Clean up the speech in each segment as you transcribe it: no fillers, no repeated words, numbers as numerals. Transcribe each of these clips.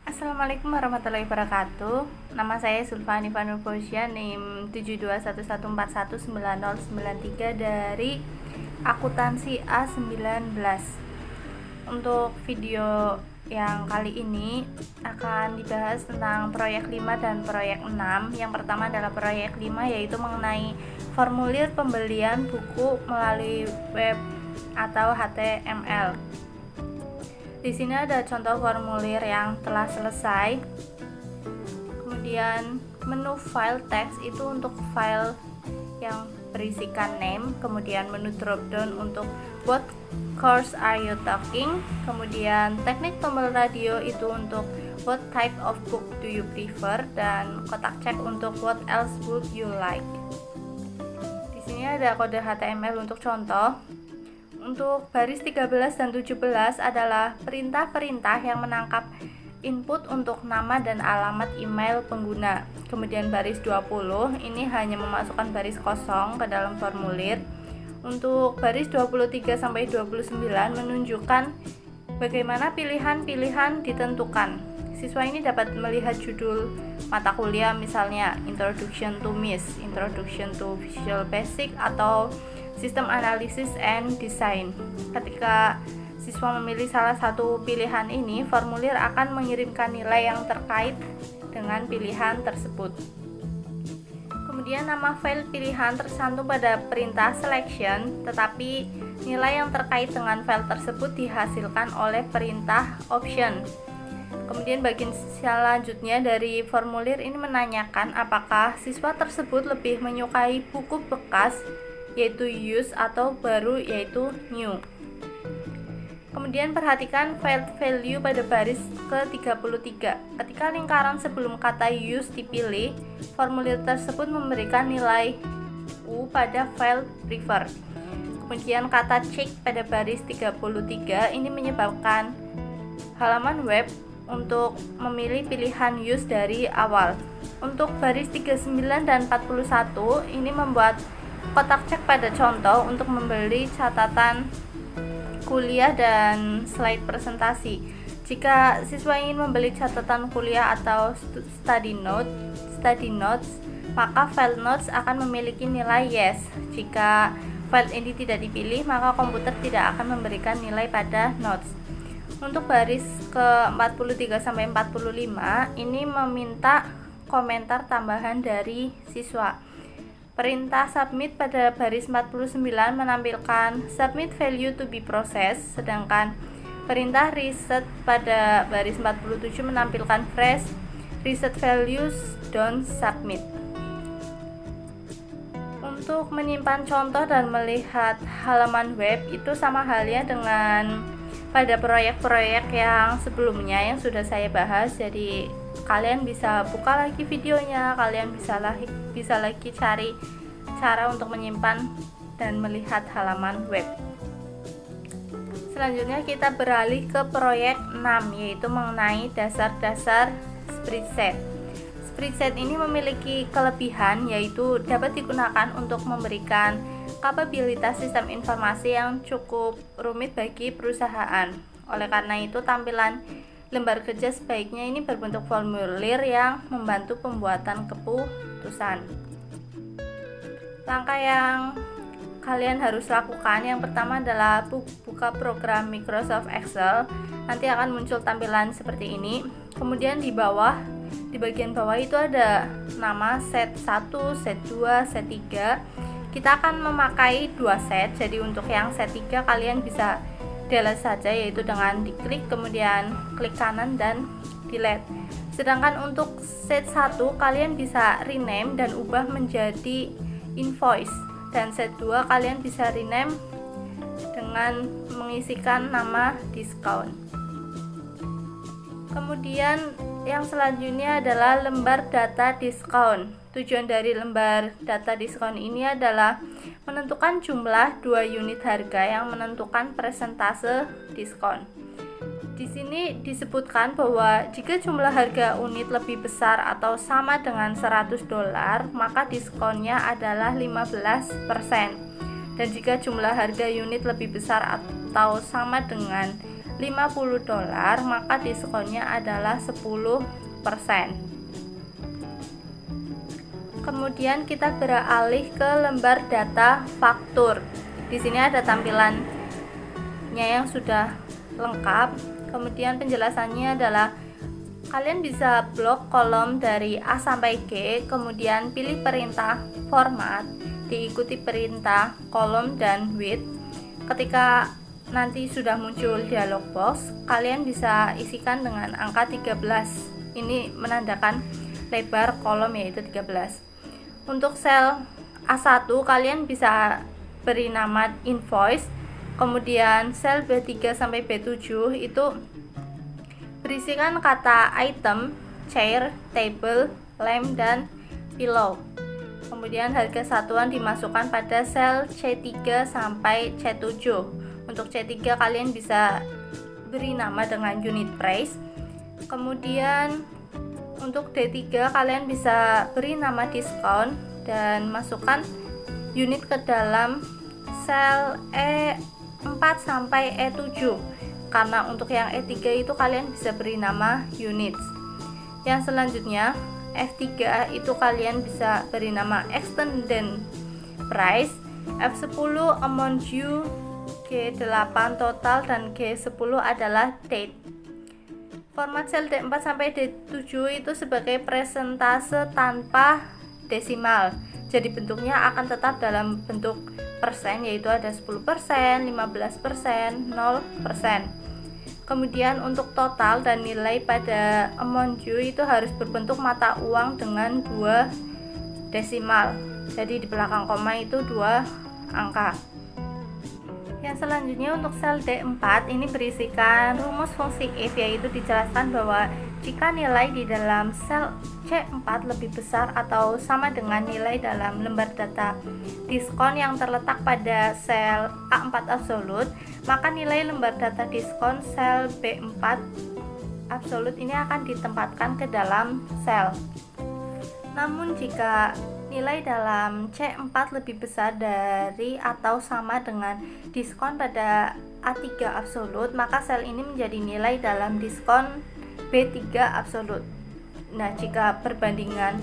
Assalamualaikum warahmatullahi wabarakatuh. Nama saya Sulfani Vanurposya, NIM 7211419093 dari akuntansi A19. Untuk video yang kali ini akan dibahas tentang proyek 5 dan proyek 6. Yang pertama adalah proyek 5, yaitu mengenai formulir pembelian buku melalui web atau HTML. Di sini ada contoh formulir yang telah selesai. Kemudian menu file text itu untuk file yang berisikan name, kemudian menu drop down untuk what course are you talking, kemudian teknik tombol radio itu untuk what type of book do you prefer, dan kotak cek untuk what else would you like. Di sini ada kode HTML untuk contoh. Untuk baris 13 dan 17 adalah perintah-perintah yang menangkap input untuk nama dan alamat email pengguna. Kemudian baris 20 ini hanya memasukkan baris kosong ke dalam formulir. Untuk baris 23 sampai 29 menunjukkan bagaimana pilihan-pilihan ditentukan. Siswa ini dapat melihat judul mata kuliah, misalnya Introduction to MIS, Introduction to Visual Basic, atau Sistem Analysis and Design. Ketika siswa memilih salah satu pilihan ini, formulir akan mengirimkan nilai yang terkait dengan pilihan tersebut. Kemudian nama file pilihan tercantum pada perintah selection, tetapi nilai yang terkait dengan file tersebut dihasilkan oleh perintah option. Kemudian bagian selanjutnya dari formulir ini menanyakan apakah siswa tersebut lebih menyukai buku bekas, yaitu used, atau baru, yaitu new. Kemudian perhatikan file value pada baris ke-33. Ketika lingkaran sebelum kata used dipilih, formulir tersebut memberikan nilai U pada file prefer. Kemudian kata check pada baris 33 ini menyebabkan halaman web untuk memilih pilihan use dari awal. Untuk baris 39 dan 41 ini membuat kotak cek pada contoh untuk membeli catatan kuliah dan slide presentasi. Jika siswa ingin membeli catatan kuliah atau study notes, maka file notes akan memiliki nilai yes. Jika file ini tidak dipilih, maka komputer tidak akan memberikan nilai pada notes. Untuk baris ke-43 sampai 45 ini meminta komentar tambahan dari siswa. Perintah submit pada baris 49 menampilkan submit value to be processed, sedangkan perintah reset pada baris 47 menampilkan fresh reset values don't submit. Untuk menyimpan contoh dan melihat halaman web itu sama halnya dengan pada proyek-proyek yang sebelumnya yang sudah saya bahas. Jadi kalian bisa buka lagi videonya, kalian bisa lagi cari cara untuk menyimpan dan melihat halaman web. Selanjutnya kita beralih ke proyek 6, yaitu mengenai dasar-dasar spreadsheet. Spreadsheet ini memiliki kelebihan, yaitu dapat digunakan untuk memberikan kapabilitas sistem informasi yang cukup rumit bagi perusahaan. Oleh karena itu, tampilan lembar kerja sebaiknya ini berbentuk formulir yang membantu pembuatan keputusan. Langkah yang kalian harus lakukan, yang pertama adalah buka program Microsoft Excel. Nanti akan muncul tampilan seperti ini. Kemudian di bagian bawah itu ada nama set 1, set 2, set 3. Kita akan memakai 2 set. Jadi untuk yang set 3 kalian bisa delete saja, yaitu dengan diklik kemudian klik kanan dan delete. Sedangkan untuk set 1 kalian bisa rename dan ubah menjadi invoice, dan set 2 kalian bisa rename dengan mengisikan nama discount. Kemudian yang selanjutnya adalah lembar data diskon. Tujuan dari lembar data diskon ini adalah menentukan jumlah 2 unit harga yang menentukan persentase diskon. Di sini disebutkan bahwa jika jumlah harga unit lebih besar atau sama dengan $100, maka diskonnya adalah 15%. Dan jika jumlah harga unit lebih besar atau sama dengan $50, maka diskonnya adalah 10%. Kemudian kita beralih ke lembar data faktur. Di sini ada tampilannya yang sudah lengkap. Kemudian penjelasannya adalah kalian bisa blok kolom dari A sampai G, kemudian pilih perintah format, diikuti perintah kolom dan width. Ketika nanti sudah muncul dialog box, kalian bisa isikan dengan angka 13. Ini menandakan lebar kolom, yaitu 13. Untuk sel A1 kalian bisa beri nama invoice. Kemudian sel B3 sampai B7 itu berisikan kata item, chair, table, lamp, dan pillow. Kemudian harga satuan dimasukkan pada sel C3 sampai C7. Untuk C3 kalian bisa beri nama dengan unit price. Kemudian untuk D3 kalian bisa beri nama diskon dan masukkan unit ke dalam sel E4 sampai E7. Karena untuk yang E3 itu kalian bisa beri nama units. Yang selanjutnya F3 itu kalian bisa beri nama extended price, F10 amount due, G8 total, dan G10 adalah date. Format sel D4 sampai D7 itu sebagai persentase tanpa desimal. Jadi bentuknya akan tetap dalam bentuk persen, yaitu ada 10%, 15%, 0%. Kemudian untuk total dan nilai pada amount due itu harus berbentuk mata uang dengan 2 desimal. Jadi di belakang koma itu 2 angka. Yang selanjutnya untuk sel D4 ini berisikan rumus fungsi if, yaitu dijelaskan bahwa jika nilai di dalam sel C4 lebih besar atau sama dengan nilai dalam lembar data diskon yang terletak pada sel A4 absolut, maka nilai lembar data diskon sel B4 absolut ini akan ditempatkan ke dalam sel. Namun jika nilai dalam C4 lebih besar dari atau sama dengan diskon pada A3 absolut, maka sel ini menjadi nilai dalam diskon B3 absolut. Nah, jika perbandingan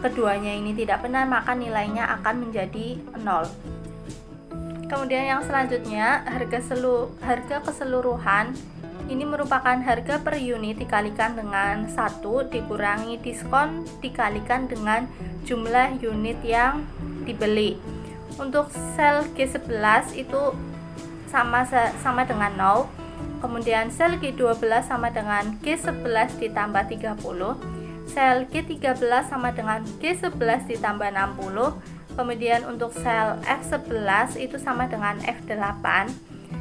keduanya ini tidak benar, maka nilainya akan menjadi 0. Kemudian yang selanjutnya, harga keseluruhan ini merupakan harga per unit dikalikan dengan 1 dikurangi diskon dikalikan dengan jumlah unit yang dibeli. Untuk sel G11 itu sama dengan 0. Kemudian sel G12 sama dengan G11 ditambah 30. Sel G13 sama dengan G11 ditambah 60. Kemudian untuk sel F11 itu sama dengan F8.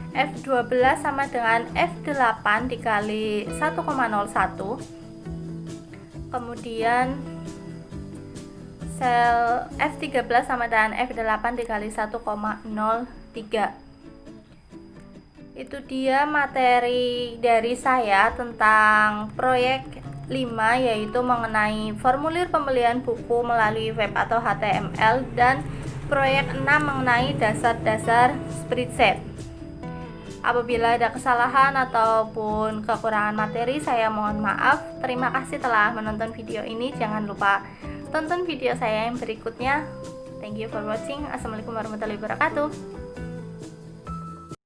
F12 sama dengan F8 dikali 1,01. Kemudian sel F13 sama dengan F8 dikali 1,03. Itu dia materi dari saya tentang proyek 5, yaitu mengenai formulir pembelian buku melalui web atau HTML, dan proyek 6 mengenai dasar-dasar spreadsheet. Apabila ada kesalahan ataupun kekurangan materi, saya mohon maaf. Terima kasih telah menonton video ini. Jangan lupa tonton video saya yang berikutnya. Thank you for watching. Assalamualaikum warahmatullahi wabarakatuh.